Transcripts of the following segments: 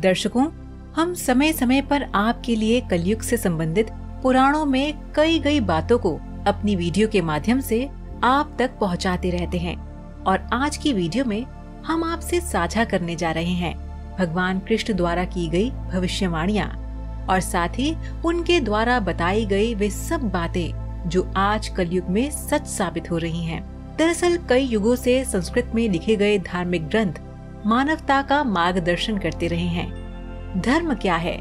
दर्शकों, हम समय समय पर आपके लिए कलयुग से संबंधित पुराणों में कई गई बातों को अपनी वीडियो के माध्यम से आप तक पहुंचाते रहते हैं और आज की वीडियो में हम आपसे साझा करने जा रहे हैं भगवान कृष्ण द्वारा की गई भविष्यवाणियाँ और साथ ही उनके द्वारा बताई गई वे सब बातें जो आज कलयुग में सच साबित हो रही हैं। दरअसल कई युगों से संस्कृत में लिखे गए धार्मिक ग्रंथ मानवता का मार्गदर्शन करते रहे हैं। धर्म क्या है,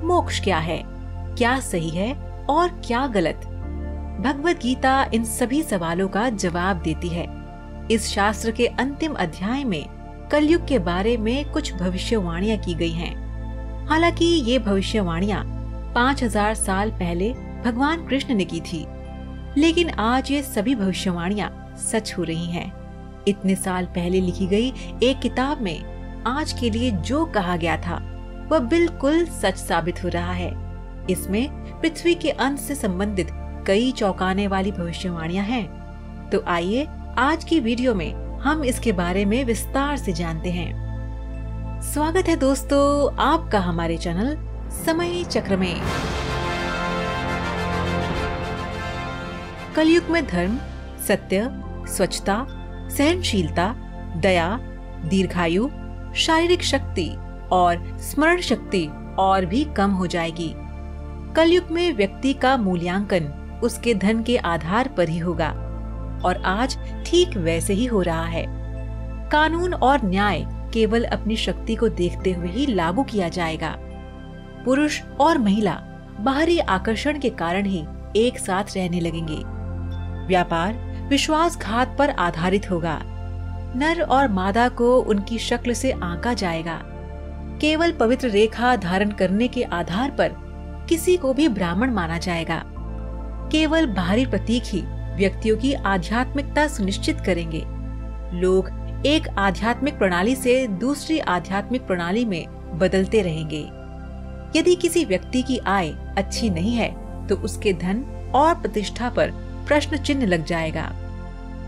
मोक्ष क्या है, क्या सही है और क्या गलत, भगवत गीता इन सभी सवालों का जवाब देती है। इस शास्त्र के अंतिम अध्याय में कलयुग के बारे में कुछ भविष्यवाणियां की गई हैं। हालांकि ये भविष्यवाणियां 5000 साल पहले भगवान कृष्ण ने की थी, लेकिन आज ये सभी भविष्यवाणियां सच हो रही हैं। इतने साल पहले लिखी गई एक किताब में आज के लिए जो कहा गया था वह बिल्कुल सच साबित हो रहा है। इसमें पृथ्वी के अंत से संबंधित कई चौंकाने वाली भविष्यवाणियां हैं। तो आइए आज की वीडियो में हम इसके बारे में विस्तार से जानते हैं। स्वागत है दोस्तों आपका हमारे चैनल समय चक्र में। कलयुग में धर्म, सत्य, स्वच्छता, सहनशीलता, दया, दीर्घायु, शारीरिक शक्ति और स्मरण शक्ति और भी कम हो जाएगी। कलयुग में व्यक्ति का मूल्यांकन उसके धन के आधार पर ही होगा और आज ठीक वैसे ही हो रहा है। कानून और न्याय केवल अपनी शक्ति को देखते हुए ही लागू किया जाएगा। पुरुष और महिला बाहरी आकर्षण के कारण ही एक साथ रहने लगेंगे। व्यापार विश्वासघात पर आधारित होगा। नर और मादा को उनकी शक्ल से आंका जाएगा। केवल पवित्र रेखा धारण करने के आधार पर किसी को भी ब्राह्मण माना जाएगा। केवल बाहरी प्रतीक ही व्यक्तियों की आध्यात्मिकता सुनिश्चित करेंगे। लोग एक आध्यात्मिक प्रणाली से दूसरी आध्यात्मिक प्रणाली में बदलते रहेंगे। यदि किसी व्यक्ति की आय अच्छी नहीं है तो उसके धन और प्रतिष्ठा पर प्रश्न चिन्ह लग जाएगा।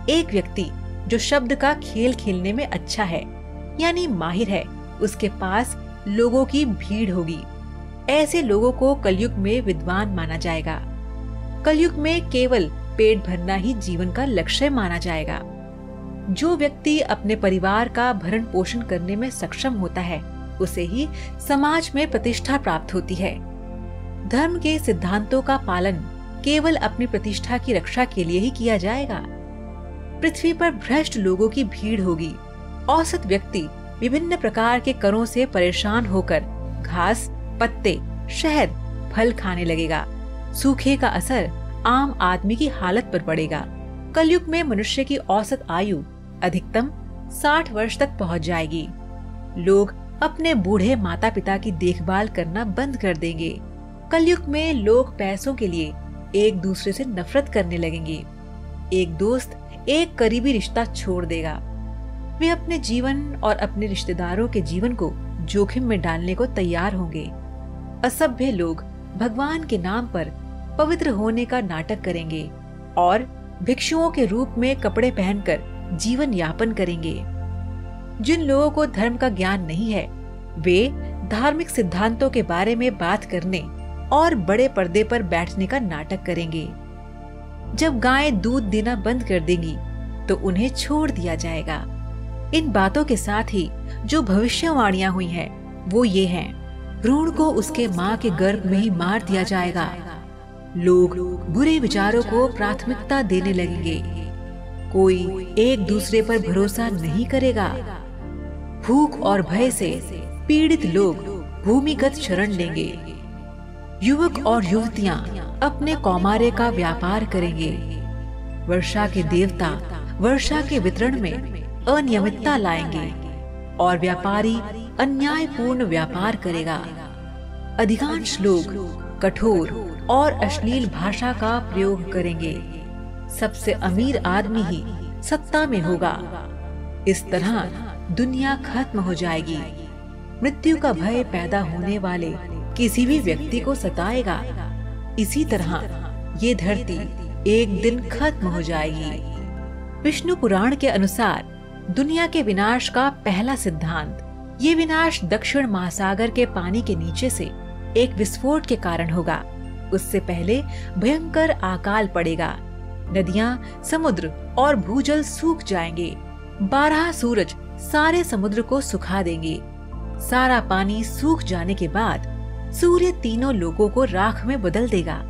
एक व्यक्ति जो शब्द का खेल खेलने में अच्छा है यानी माहिर है, उसके पास लोगों की भीड़ होगी। ऐसे लोगों को कलयुग में विद्वान माना जाएगा। कलयुग में केवल पेट भरना ही जीवन का लक्ष्य माना जाएगा। जो व्यक्ति अपने परिवार का भरण पोषण करने में सक्षम होता है उसे ही समाज में प्रतिष्ठा प्राप्त होती है। धर्म के सिद्धांतों का पालन केवल अपनी प्रतिष्ठा की रक्षा के लिए ही किया जाएगा। पृथ्वी पर भ्रष्ट लोगों की भीड़ होगी। औसत व्यक्ति विभिन्न प्रकार के करों से परेशान होकर घास, पत्ते, शहद, फल खाने लगेगा। सूखे का असर आम आदमी की हालत पर पड़ेगा। कलयुग में मनुष्य की औसत आयु अधिकतम 60 वर्ष तक पहुंच जाएगी। लोग अपने बूढ़े माता पिता की देखभाल करना बंद कर देंगे। कलयुग में लोग पैसों के लिए एक दूसरे से नफरत करने लगेंगे। एक दोस्त एक करीबी रिश्ता छोड़ देगा। वे अपने जीवन और अपने रिश्तेदारों के जीवन को जोखिम में डालने को तैयार होंगे। असभ्य लोग भगवान के नाम पर पवित्र होने का नाटक करेंगे और भिक्षुओं के रूप में कपड़े पहनकर जीवन यापन करेंगे। जिन लोगों को धर्म का ज्ञान नहीं है वे धार्मिक सिद्धांतों के बारे में बात करने और बड़े पर्दे पर बैठने का नाटक करेंगे। जब गायें दूध देना बंद कर देंगी तो उन्हें छोड़ दिया जाएगा। इन बातों के साथ ही जो भविष्यवाणियां हुई हैं वो ये हैं। भ्रूण को उसके माँ के गर्भ में ही मार दिया जाएगा। लोग बुरे विचारों को प्राथमिकता देने लगेंगे। कोई एक दूसरे पर भरोसा नहीं करेगा। भूख और भय से पीड़ित लोग भूमिगत शरण लेंगे। युवक और युवतियां अपने कौमारे का व्यापार करेंगे। वर्षा के देवता वर्षा के वितरण में अनियमितता लाएंगे और व्यापारी अन्यायपूर्ण व्यापार करेगा। अधिकांश लोग कठोर और अश्लील भाषा का प्रयोग करेंगे। सबसे अमीर आदमी ही सत्ता में होगा। इस तरह दुनिया खत्म हो जाएगी। मृत्यु का भय पैदा होने वाले किसी भी व्यक्ति को सताएगा। इसी तरह ये धरती एक दिन खत्म हो जाएगी। विष्णु पुराण के अनुसार दुनिया के विनाश का पहला सिद्धांत ये विनाश दक्षिण महासागर के पानी के नीचे से एक विस्फोट के कारण होगा। उससे पहले भयंकर अकाल पड़ेगा। नदियां, समुद्र और भूजल सूख जाएंगे। 12 सूरज सारे समुद्र को सुखा देंगे। सारा पानी सूख जाने के बाद सूर्य तीनों लोगों को राख में बदल देगा।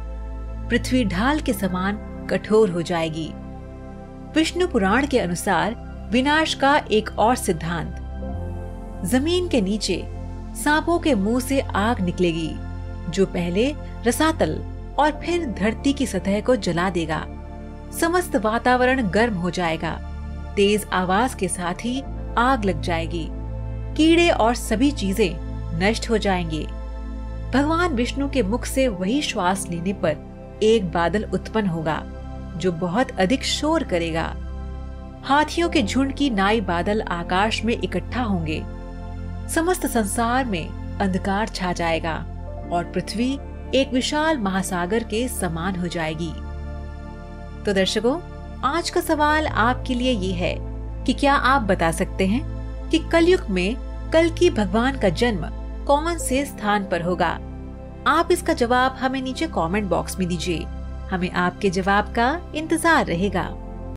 पृथ्वी ढाल के समान कठोर हो जाएगी। विष्णु पुराण के अनुसार विनाश का एक और सिद्धांत, जमीन के नीचे सांपों के मुंह से आग निकलेगी, जो पहले रसातल और फिर धरती की सतह को जला देगा। समस्त वातावरण गर्म हो जाएगा। तेज आवाज के साथ ही आग लग जाएगी। कीड़े और सभी चीजें नष्ट हो जाएंगे। भगवान विष्णु के मुख से वही श्वास लेने पर एक बादल उत्पन्न होगा जो बहुत अधिक शोर करेगा। हाथियों के झुंड की नाई बादल आकाश में इकट्ठा होंगे। समस्त संसार में अंधकार छा जाएगा और पृथ्वी एक विशाल महासागर के समान हो जाएगी। तो दर्शकों, आज का सवाल आपके लिए ये है कि क्या आप बता सकते हैं कि कलयुग में कल्कि भगवान का जन्म कौन से स्थान पर होगा? आप इसका जवाब हमें नीचे कमेंट बॉक्स में दीजिए। हमें आपके जवाब का इंतजार रहेगा।